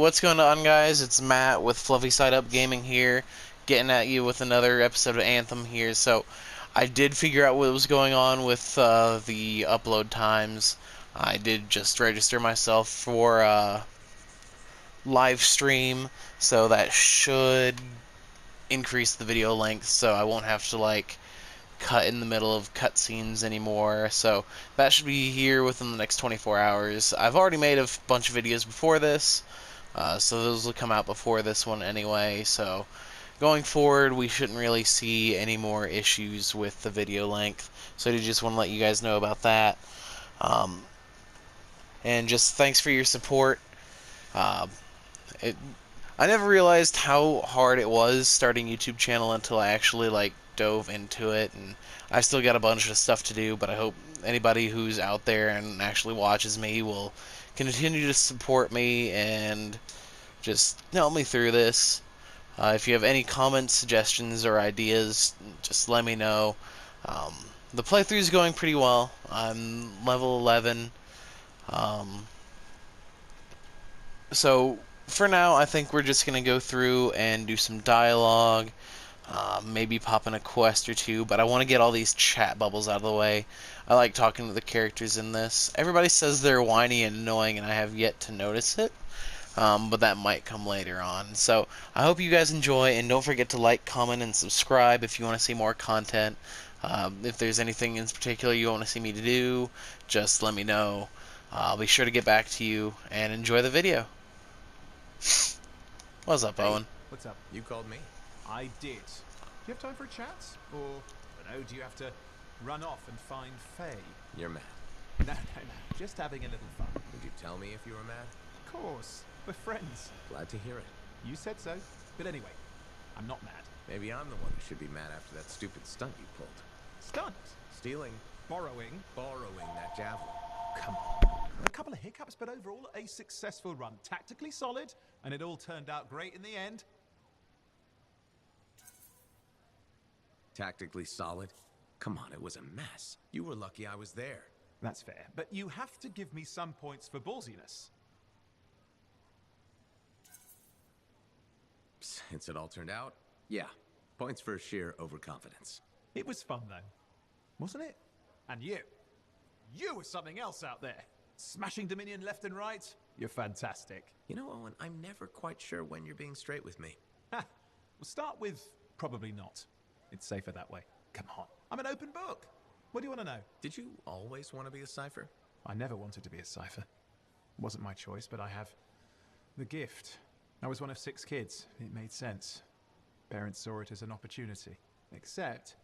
what's going on, guys? It's Matt with Fluffy Side Up Gaming here, getting at you with another episode of Anthem here. So, I did figure out what was going on with the upload times. I did just register myself for live stream, so that should increase the video length, so I won't have to cut in the middle of cutscenes anymore. So that should be here within the next 24 hours. I've already made a bunch of videos before this, so those will come out before this one anyway. So going forward, we shouldn't really see any more issues with the video length. So I just want to let you guys know about that. And just thanks for your support. Uh, I never realized how hard it was starting a YouTube channel until I actually dove into it, and I still got a bunch of stuff to do, but I hope anybody who's out there and actually watches me will continue to support me and just help me through this. If you have any comments, suggestions, or ideas, just let me know. Um, the playthrough is going pretty well. I'm level 11. So for now, I think we're just going to go through and do some dialogue, maybe pop in a quest or two, but I want to get all these chat bubbles out of the way. I like talking to the characters in this. Everybody says they're whiny and annoying, and I have yet to notice it, but that might come later on. So I hope you guys enjoy, and don't forget to like, comment, and subscribe if you want to see more content. If there's anything in particular you want to see me to do, just let me know. I'll be sure to get back to you, and enjoy the video. What's up, Hey, Owen? what's up? You called me? I did. Do you have time for a chat? Or, I don't know, do you have to run off and find Faye? You're mad. No. Just having a little fun. Would you tell me if you were mad? Of course. We're friends. Glad to hear it. You said so. But anyway, I'm not mad. Maybe I'm the one who should be mad after that stupid stunt you pulled. Stunt? Stealing. Borrowing that javelin. Come on. A couple of hiccups, but overall a successful run. Tactically solid, and it all turned out great in the end. Tactically solid? Come on, it was a mess. You were lucky I was there. That's fair, but you have to give me some points for ballsiness. Since it all turned out, yeah. Points for sheer overconfidence. It was fun, though. Wasn't it? And you. You were something else out there. Smashing Dominion left and right. You're fantastic. You know, Owen, I'm never quite sure when you're being straight with me. Ha! We'll start with probably not. It's safer that way. Come on. I'm an open book. What do you want to know? Did you always want to be a cipher? I never wanted to be a cipher. It wasn't my choice, but I have the gift. I was one of 6 kids. It made sense. Parents saw it as an opportunity. Except,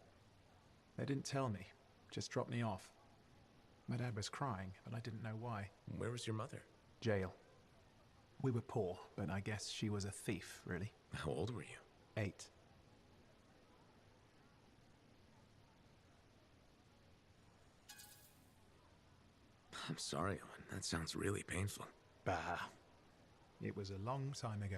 they didn't tell me. Just dropped me off. My dad was crying, but I didn't know why. Where was your mother? Jail. We were poor, but I guess she was a thief, really. How old were you? 8. I'm sorry, Owen. That sounds really painful. Bah. It was a long time ago.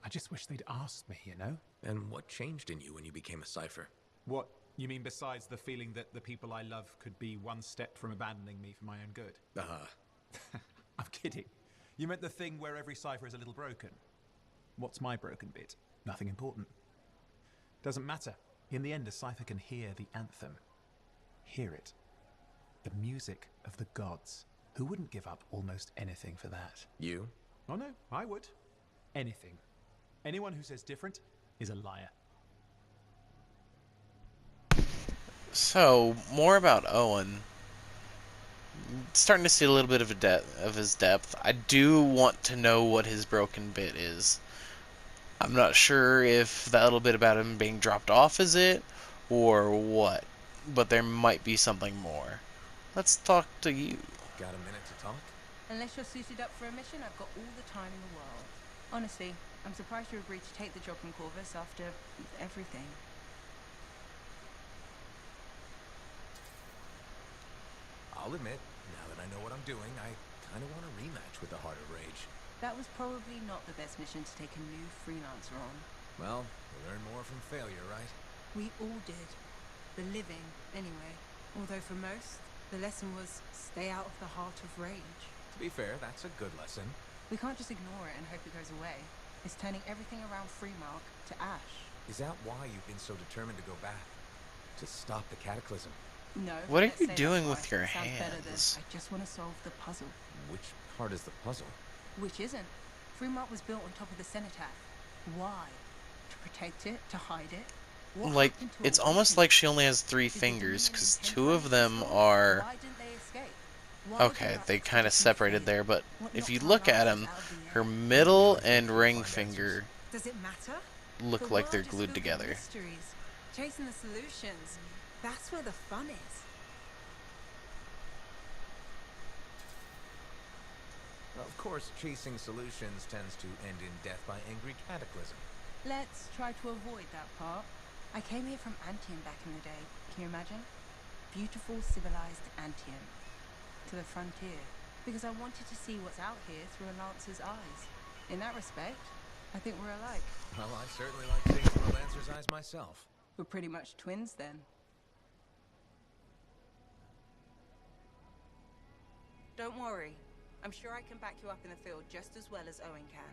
I just wish they'd asked me, you know? And what changed in you when you became a cipher? What? You mean besides the feeling that the people I love could be one step from abandoning me for my own good? I'm kidding. You meant the thing where every cipher is a little broken. What's my broken bit? Nothing important. Doesn't matter. In the end, a cipher can hear the anthem. Hear it. The music of the gods. Who wouldn't give up almost anything for that? You? Oh no, I would. Anything. Anyone who says different is a liar. So, more about Owen. Starting to see a little bit of his depth. I do want to know what his broken bit is. I'm not sure if that little bit about him being dropped off is it, or what. But there might be something more. Let's talk to you. Got a minute to talk? Unless you're suited up for a mission, I've got all the time in the world. Honestly, I'm surprised you agreed to take the job from Corvus after everything. I'll admit, now that I know what I'm doing, I kind of want a rematch with the Heart of Rage. That was probably not the best mission to take a new freelancer on. Well, you learn more from failure, right? We all did. The living, anyway. Although for most, the lesson was stay out of the Heart of Rage. To be fair, that's a good lesson. We can't just ignore it and hope it goes away. It's turning everything around Freemark to ash. Is that why you've been so determined to go back? To stop the cataclysm? No. What are let's you say doing that's with why. your Sounds better than hands? I just want to solve the puzzle. Which part is the puzzle? Which isn't. Freemark was built on top of the cenotaph. Why? To protect it? To hide it? What Like, happened to it's awaken almost it? like she only has 3 Did the fingers, Dominion because intend 2 to of unleash them the storm? are... Why didn't they escape? Why was Okay, there they such kind of a separated fear? there, but What if knocked you our look at lives them, out of the her air? middle Maybe and we'll ring find finger Does it matter? look The like they're world is glued filled with together. mysteries, chasing the solutions. That's where the fun is. Of course, chasing solutions tends to end in death by angry cataclysm. Let's try to avoid that part. I came here from Anthem back in the day. Can you imagine? Beautiful, civilized Anthem. To the frontier. Because I wanted to see what's out here through a Lancer's eyes. In that respect, I think we're alike. Well, I certainly like seeing through a Lancer's eyes myself. We're pretty much twins then. Don't worry. I'm sure I can back you up in the field just as well as Owen can.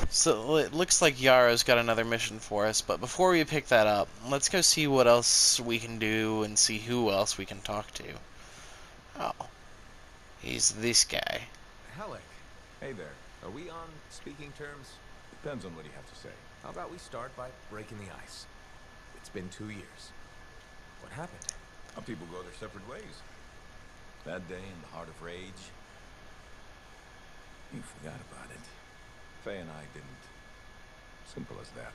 So it looks like Yara's got another mission for us, but before we pick that up, let's go see what else we can do and see who else we can talk to. Oh, he's this guy. Halleck. Hey there. Are we on speaking terms? Depends on what you have to say. How about we start by breaking the ice? It's been 2 years. What happened? Some people go their separate ways. That day in the heart of rage. You forgot about it. Faye and I didn't. Simple as that.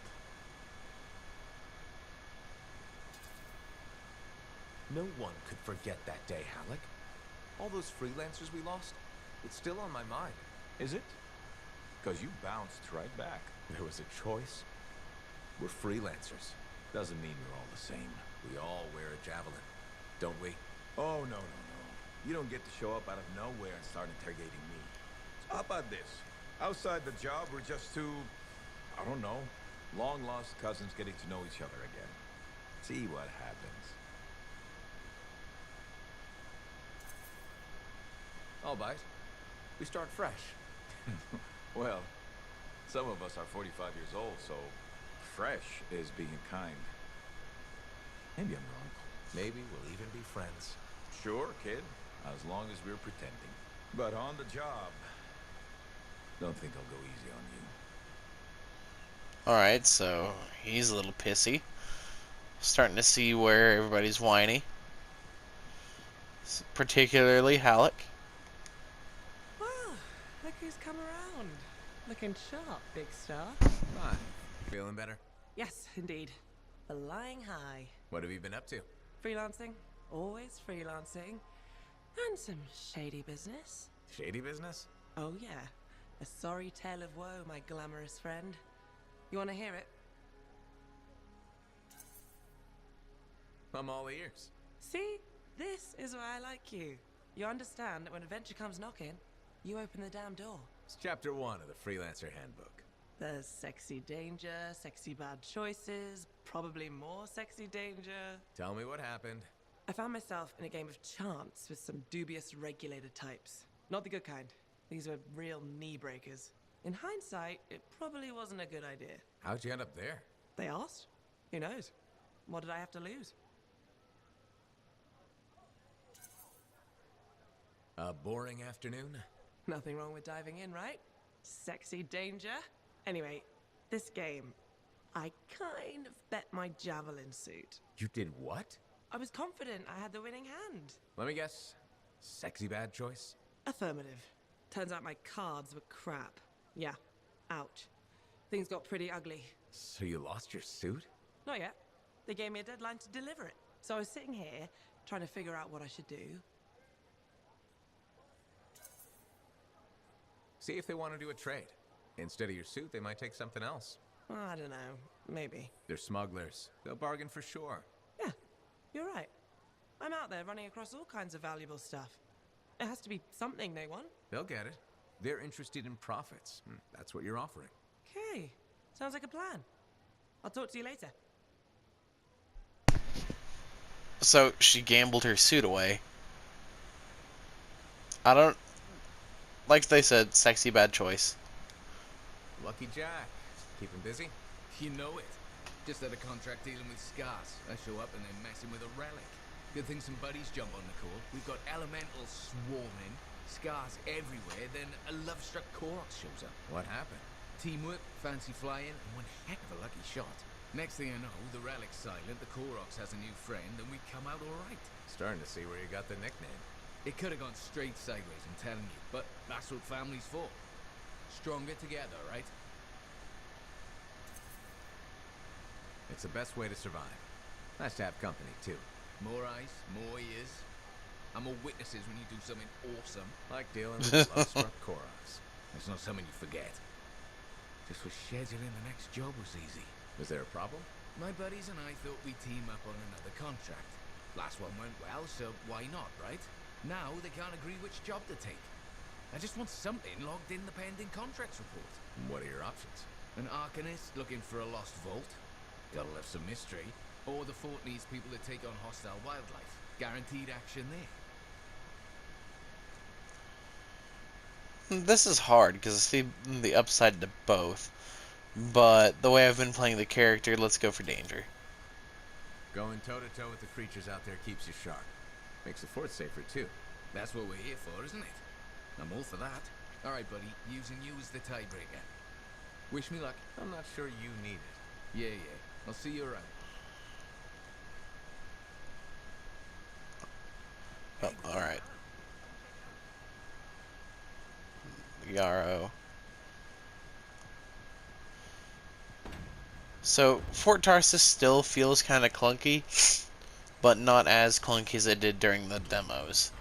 No one could forget that day, Halleck. All those freelancers we lost, it's still on my mind. Is it? Because you bounced right back. There was a choice. We're freelancers. Doesn't mean we're all the same. We all wear a javelin, don't we? Oh, no. You don't get to show up out of nowhere and start interrogating me. So how about this? Outside the job, we're just two, I don't know, long-lost cousins getting to know each other again. See what happens. I'll bite. We start fresh. Well, some of us are 45 years old, so fresh is being kind. Maybe I'm wrong. Maybe we'll even be friends. Sure, kid, as long as we're pretending. But on the job, don't think I'll go easy on you. Alright, so he's a little pissy. Starting to see where everybody's whiny. Particularly Halleck. Well, look who's come around. Looking sharp, big star. Fine. Feeling better? Yes, indeed. Flying high. What have you been up to? Freelancing. Always freelancing. And some shady business. Shady business? Oh, yeah. A sorry tale of woe, my glamorous friend. You want to hear it? I'm all ears. See? This is why I like you. You understand that when adventure comes knocking, you open the damn door. It's chapter 1 of the Freelancer Handbook. There's sexy danger, sexy bad choices, probably more sexy danger. Tell me what happened. I found myself in a game of chance with some dubious regulated types. Not the good kind. These were real knee breakers. In hindsight, it probably wasn't a good idea. How'd you end up there? They asked. Who knows? What did I have to lose? A boring afternoon? Nothing wrong with diving in, right? Sexy danger. Anyway, this game, I kind of bet my javelin suit. You did what? I was confident I had the winning hand. Let me guess. Sexy bad choice? Affirmative. Turns out my cards were crap. Yeah. Ouch. Things got pretty ugly. So you lost your suit? Not yet. They gave me a deadline to deliver it. So I was sitting here, trying to figure out what I should do. See if they want to do a trade. Instead of your suit, they might take something else. I don't know. Maybe. They're smugglers. They'll bargain for sure. Yeah, you're right. I'm out there running across all kinds of valuable stuff. It has to be something they want. They'll get it. They're interested in profits. That's what you're offering. Okay. Sounds like a plan. I'll talk to you later. So she gambled her suit away. I don't... Like they said, sexy bad choice. Lucky Jack. Keeping busy? You know it. Just had a contract dealing with scars. I show up and they're messing with a relic. Good thing some buddies jump on the call. We've got elementals swarming, scars everywhere, then a love-struck Koroks shows up. What happened? Teamwork, fancy flying, and one heck of a lucky shot. Next thing I know, the relic's silent, the Koroks has a new friend, and we come out alright. Starting to see where you got the nickname. It could have gone straight sideways, I'm telling you, but that's what family's for. Stronger together, right? It's the best way to survive. Nice to have company, too. More eyes, more ears. And more witnesses when you do something awesome. Like dealing with love-struck Koroks. That's not something you forget. Just was scheduling the next job was easy. Was there a problem? My buddies and I thought we'd team up on another contract. Last one went well, so why not, right? Now they can't agree which job to take. I just want something logged in the pending contracts report. What are your options? An Arcanist looking for a lost vault. Gotta love some mystery. Or the fort needs people to take on hostile wildlife. Guaranteed action there. This is hard, because I see the upside to both. But the way I've been playing the character, let's go for danger. Going toe-to-toe with the creatures out there keeps you sharp. Makes the fort safer, too. That's what we're here for, isn't it? I'm all for that. Alright, buddy. Using you as the tiebreaker. Wish me luck. I'm not sure you need it. Yeah. I'll see you around. Oh, alright. Yarrow. So, Fort Tarsus still feels kind of clunky, but not as clunky as it did during the demos.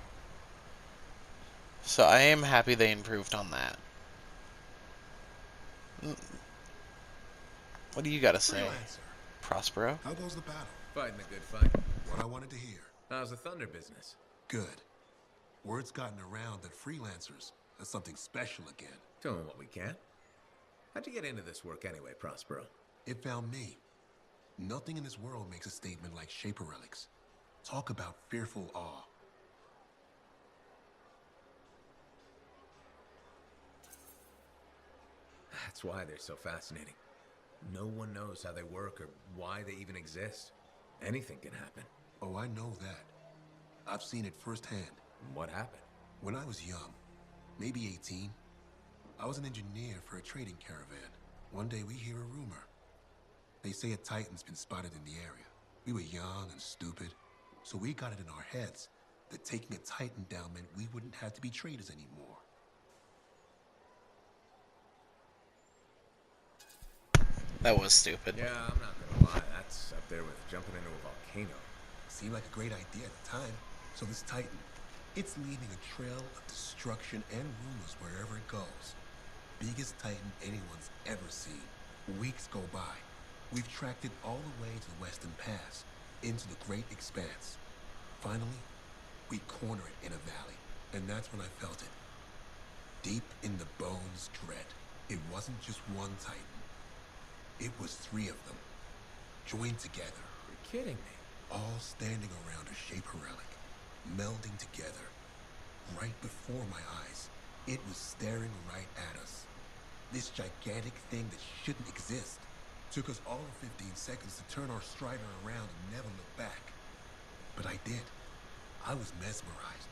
So I am happy they improved on that. What do you gotta say, Freelancer, Prospero? how goes the battle? Fighting a good fight. What I wanted to hear. How's the thunder business? Good. Word's gotten around that freelancers are something special again. Doing what we can. How'd you get into this work anyway, Prospero? It found me. Nothing in this world makes a statement like Shaper relics. Talk about fearful awe. That's why they're so fascinating. No one knows how they work or why they even exist. Anything can happen. Oh, I know that. I've seen it firsthand. What happened? When I was young, maybe 18, I was an engineer for a trading caravan. One day we hear a rumor. They say a Titan's been spotted in the area. We were young and stupid, so we got it in our heads that taking a Titan down meant we wouldn't have to be traders anymore. That was stupid. Yeah, I'm not gonna lie. That's up there with jumping into a volcano. Seemed like a great idea at the time. So this Titan, it's leaving a trail of destruction and rumors wherever it goes. Biggest Titan anyone's ever seen. Weeks go by. We've tracked it all the way to the Western Pass, into the Great Expanse. Finally, we corner it in a valley, and that's when I felt it. Deep in the bones dread. It wasn't just one Titan. It was 3 of them, joined together. You're kidding me. All standing around a Shaper relic, melding together. Right before my eyes, it was staring right at us. This gigantic thing that shouldn't exist. Took us all of 15 seconds to turn our strider around and never look back. But I did. I was mesmerized.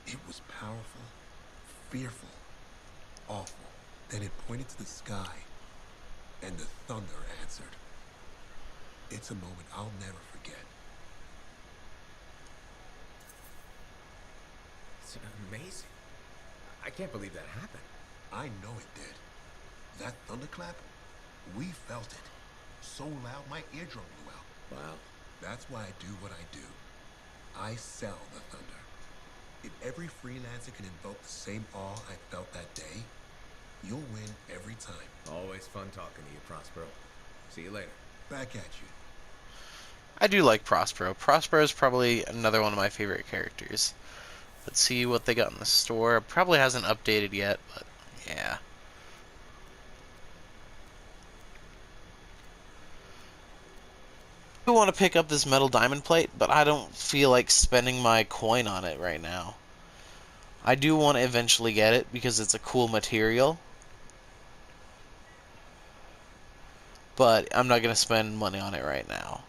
It was powerful, fearful, awful. Then it pointed to the sky, and the thunder answered. It's a moment I'll never forget. It's amazing. I can't believe that happened. I know it did. That thunderclap, we felt it. So loud my eardrum blew out. Wow. That's why I do what I do. I sell the thunder. If every freelancer can invoke the same awe I felt that day, you'll win every time. Always fun talking to you, Prospero. See you later. Back at you. I do like Prospero. Prospero is probably another one of my favorite characters. Let's see what they got in the store. Probably hasn't updated yet, but yeah. I want to pick up this metal diamond plate, but I don't feel like spending my coin on it right now. I do want to eventually get it because it's a cool material, but I'm not going to spend money on it right now.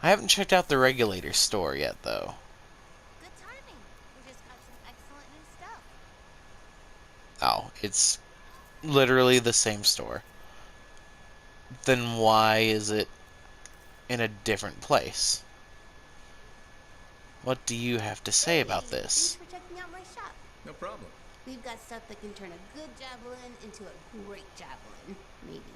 I haven't checked out the regulator store yet, though. Good timing. We just got some excellent new stuff. Oh, it's literally the same store. Then why is it in a different place? What do you have to say about Hey, thanks this? for checking out my shop. No problem. We've got stuff that can turn a good javelin into a great javelin, maybe.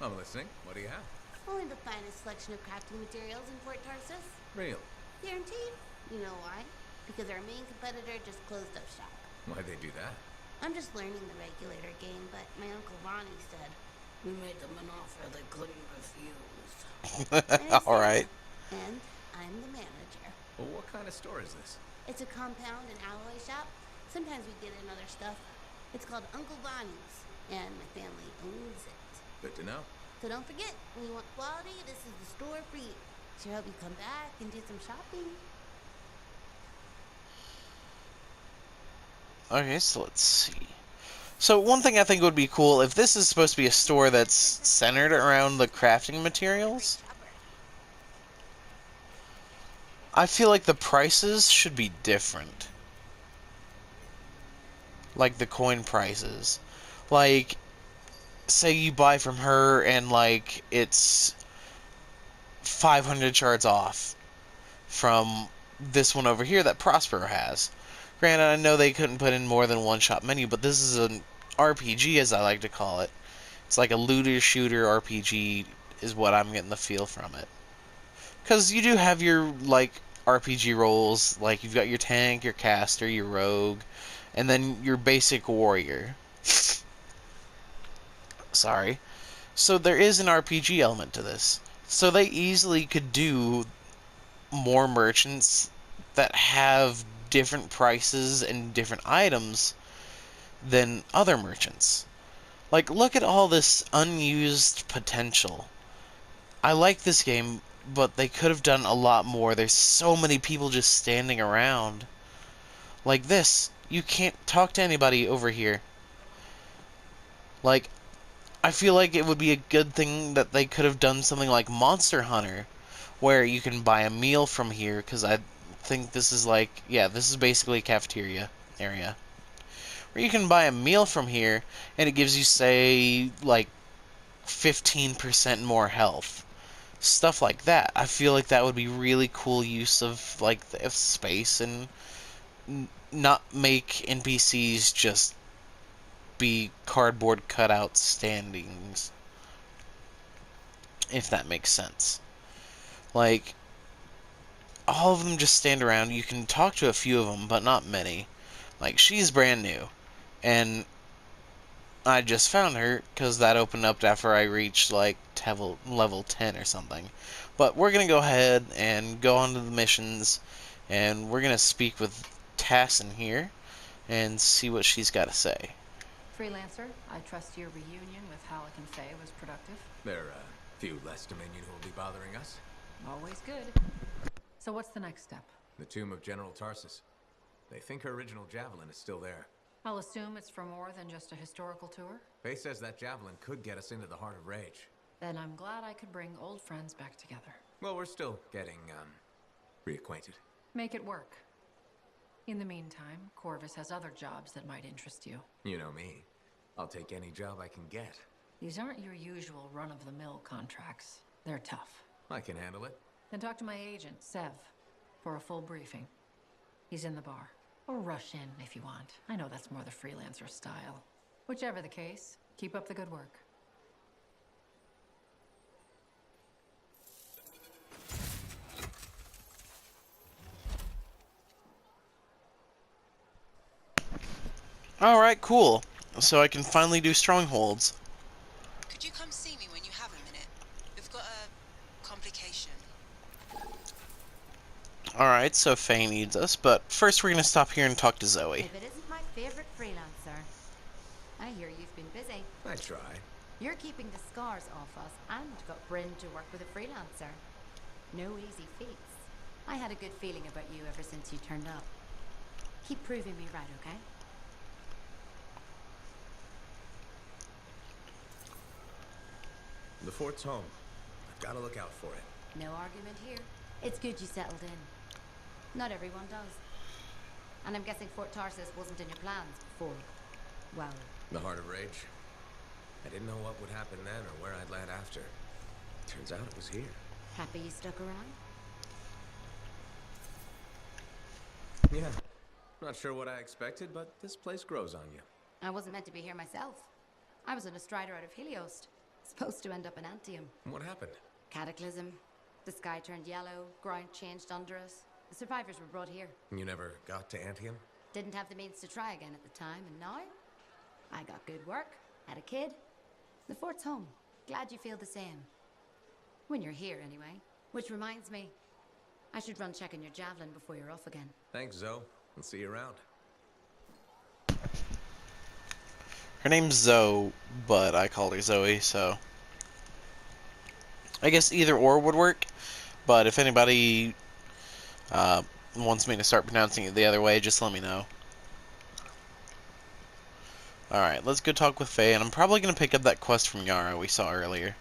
I'm listening. What do you have? Only the finest selection of crafting materials in Port Tarsus. Real. Guaranteed. You know why? Because our main competitor just closed up shop. Why'd they do that? I'm just learning the regulator game, but my Uncle Ronnie said we made them an offer they couldn't refuse. Alright. And I'm the manager. Well, what kind of store is this? It's a compound and alloy shop. Sometimes we get in other stuff. It's called Uncle Ronnie's, and my family owns it. Good to know. So don't forget, when you want quality, this is the store for you. Sure hope you come back and do some shopping. Okay, so let's see. So one thing I think would be cool, if this is supposed to be a store that's centered around the crafting materials, I feel like the prices should be different. Like the coin prices. Like, say you buy from her and like it's 500 shards off from this one over here that Prospero has. Granted, I know they couldn't put in more than one shop menu, but this is an RPG, as I like to call it. It's like a looter shooter RPG is what I'm getting the feel from it. Because you do have your like RPG roles, like you've got your tank, your caster, your rogue, and then your basic warrior. Sorry. So there is an RPG element to this. So they easily could do more merchants that have different prices and different items than other merchants. Like, look at all this unused potential. I like this game, but they could have done a lot more. There's so many people just standing around. Like this. You can't talk to anybody over here. Like, I feel like it would be a good thing that they could have done something like Monster Hunter, where you can buy a meal from here, because I think this is like, yeah, this is basically a cafeteria area. Where you can buy a meal from here, and it gives you, say, like, 15% more health. Stuff like that. I feel like that would be really cool use of, like, the space, and not make NPCs just be cardboard cutout standings. If that makes sense. Like, all of them just stand around. You can talk to a few of them, but not many. Like, she's brand new. And I just found her because that opened up after I reached, like, level 10 or something. But we're going to go ahead and go on to the missions. And we're going to speak with Tassin here and see what she's got to say. Freelancer, I trust your reunion with Halleck and Faye was productive. There are a few less Dominion who will be bothering us. Always good. So what's the next step? The tomb of General Tarsus. They think her original javelin is still there. I'll assume it's for more than just a historical tour. Faye says that javelin could get us into the heart of Rage. Then I'm glad I could bring old friends back together. Well, we're still getting, reacquainted. Make it work. In the meantime, Corvus has other jobs that might interest you. You know me. I'll take any job I can get. These aren't your usual run-of-the-mill contracts. They're tough. I can handle it. Then talk to my agent, Sev, for a full briefing. He's in the bar. Or rush in if you want. I know that's more the freelancer style. Whichever the case, keep up the good work. Alright, cool. So I can finally do strongholds. Could you come see me when you have a minute? We've got a complication. Alright, so Faye needs us, but first we're going to stop here and talk to Zoe. If it isn't my favorite freelancer. I hear you've been busy. I try. You're keeping the scars off us and got Bryn to work with a freelancer. No easy feats. I had a good feeling about you ever since you turned up. Keep proving me right, okay? The fort's home. I've got to look out for it. No argument here. It's good you settled in. Not everyone does. And I'm guessing Fort Tarsis wasn't in your plans before, well... The Heart of Rage. I didn't know what would happen then or where I'd land after. Turns out it was here. Happy you stuck around? Yeah. Not sure what I expected, but this place grows on you. I wasn't meant to be here myself. I was on a strider out of Helios. Supposed to end up in Anthem. What happened? Cataclysm. The sky turned yellow, ground changed under us. The survivors were brought here. You never got to Anthem? Didn't have the means to try again at the time, and now? I got good work, had a kid. The fort's home. Glad you feel the same. When you're here, anyway. Which reminds me, I should run checking your javelin before you're off again. Thanks, Zoe. I'll see you around. Her name's Zoe, but I call her Zoe, so... I guess either or would work, but if anybody wants me to start pronouncing it the other way, just let me know. Alright, let's go talk with Faye, and I'm probably going to pick up that quest from Yara we saw earlier.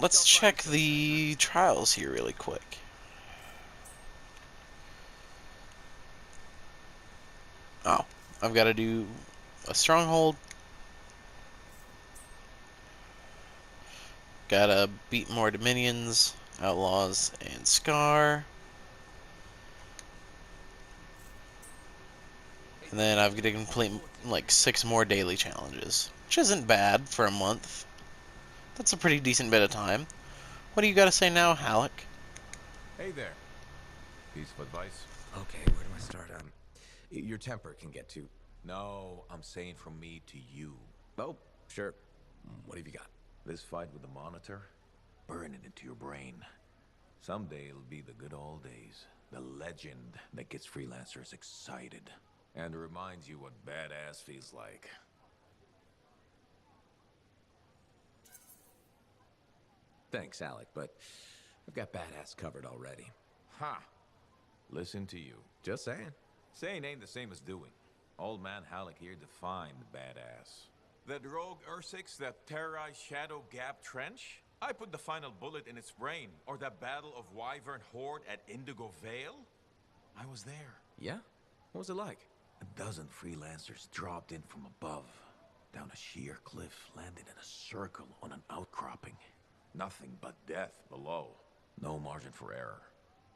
Let's check the trials here really quick. Oh, I've got to do a stronghold. Gotta beat more Dominions, Outlaws, and Scar. And then I've got to complete like 6 more daily challenges, which isn't bad for a month. That's a pretty decent bit of time. What do you got to say now, Halleck? Hey there. Piece of advice? Okay, where do I start? Your temper can get too... No, I'm saying from me to you. Oh, sure. What have you got? This fight with the Monitor, burn it into your brain. Someday it'll be the good old days. The legend that gets freelancers excited. And reminds you what badass feels like. Thanks, Alec, but I've got badass covered already. Ha! Listen to you. Just saying. Saying ain't the same as doing. Old man Halleck here defined badass. That rogue Ursix that terrorized Shadow Gap Trench? I put the final bullet in its brain. Or that battle of Wyvern Horde at Indigo Vale? I was there. Yeah? What was it like? A dozen freelancers dropped in from above. Down a sheer cliff, landed in a circle on an outcropping. Nothing but death below. No margin for error.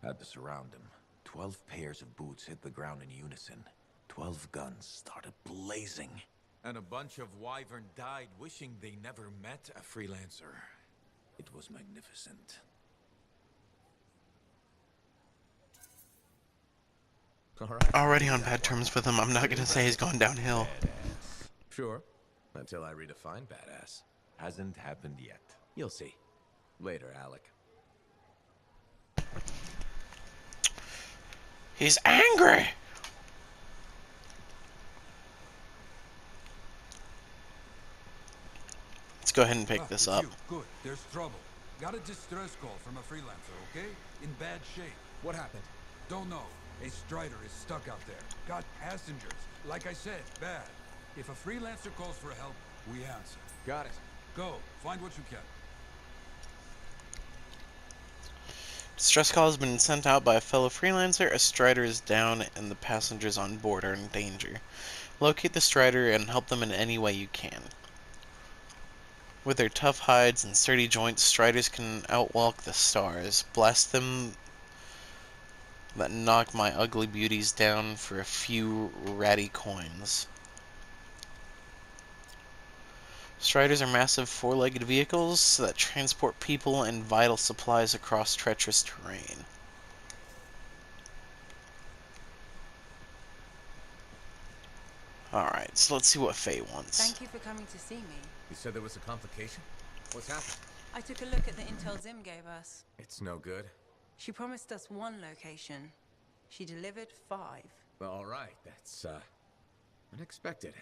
Had to surround them. 12 pairs of boots hit the ground in unison. 12 guns started blazing. And a bunch of Wyvern died wishing they never met a freelancer. It was magnificent. Alright. Already on bad terms with him, I'm not gonna say he's gone downhill. Badass. Sure. Until I redefine badass. Hasn't happened yet. You'll see. Later, Alec. He's angry! Let's go ahead and pick this up. Good. There's trouble. Got a distress call from a freelancer, okay? In bad shape. What happened? Don't know. A strider is stuck out there. Got passengers. Like I said, bad. If a freelancer calls for help, we answer. Got it. Go. Find what you can. Distress call has been sent out by a fellow freelancer. A strider is down and the passengers on board are in danger. Locate the strider and help them in any way you can. With their tough hides and sturdy joints, striders can outwalk the stars. Blast them that knock my ugly beauties down for a few ratty coins. Striders are massive four-legged vehicles that transport people and vital supplies across treacherous terrain. Alright, so let's see what Faye wants. Thank you for coming to see me. You said there was a complication? What's happened? I took a look at the intel Zim gave us. It's no good. She promised us one location. She delivered 5. All right, that's, unexpected.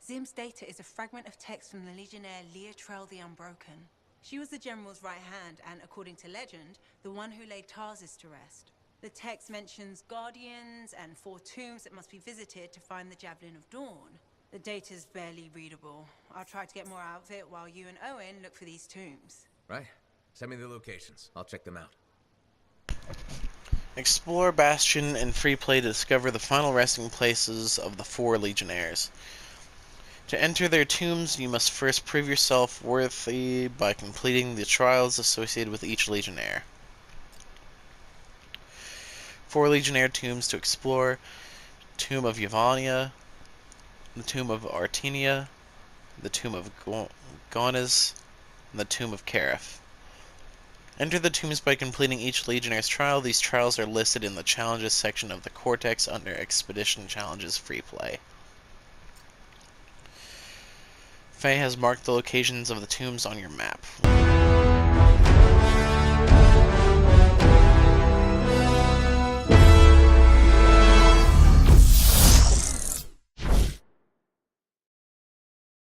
Zim's data is a fragment of text from the Legionnaire Leotrel the Unbroken. She was the General's right hand and, according to legend, the one who laid Tarsus to rest. The text mentions guardians and 4 tombs that must be visited to find the Javelin of Dawn. The data's barely readable. I'll try to get more out of it while you and Owen look for these tombs. Right. Send me the locations. I'll check them out. Explore Bastion and Free Play to discover the final resting places of the 4 Legionnaires. To enter their tombs, you must first prove yourself worthy by completing the trials associated with each Legionnaire. 4 Legionnaire tombs to explore: Tomb of Yvonnia, the Tomb of Artenia, the Tomb of Gaunis, and the Tomb of Carif. Enter the tombs by completing each Legionnaire's trial. These trials are listed in the Challenges section of the Cortex under Expedition Challenges Free Play. Faye has marked the locations of the tombs on your map.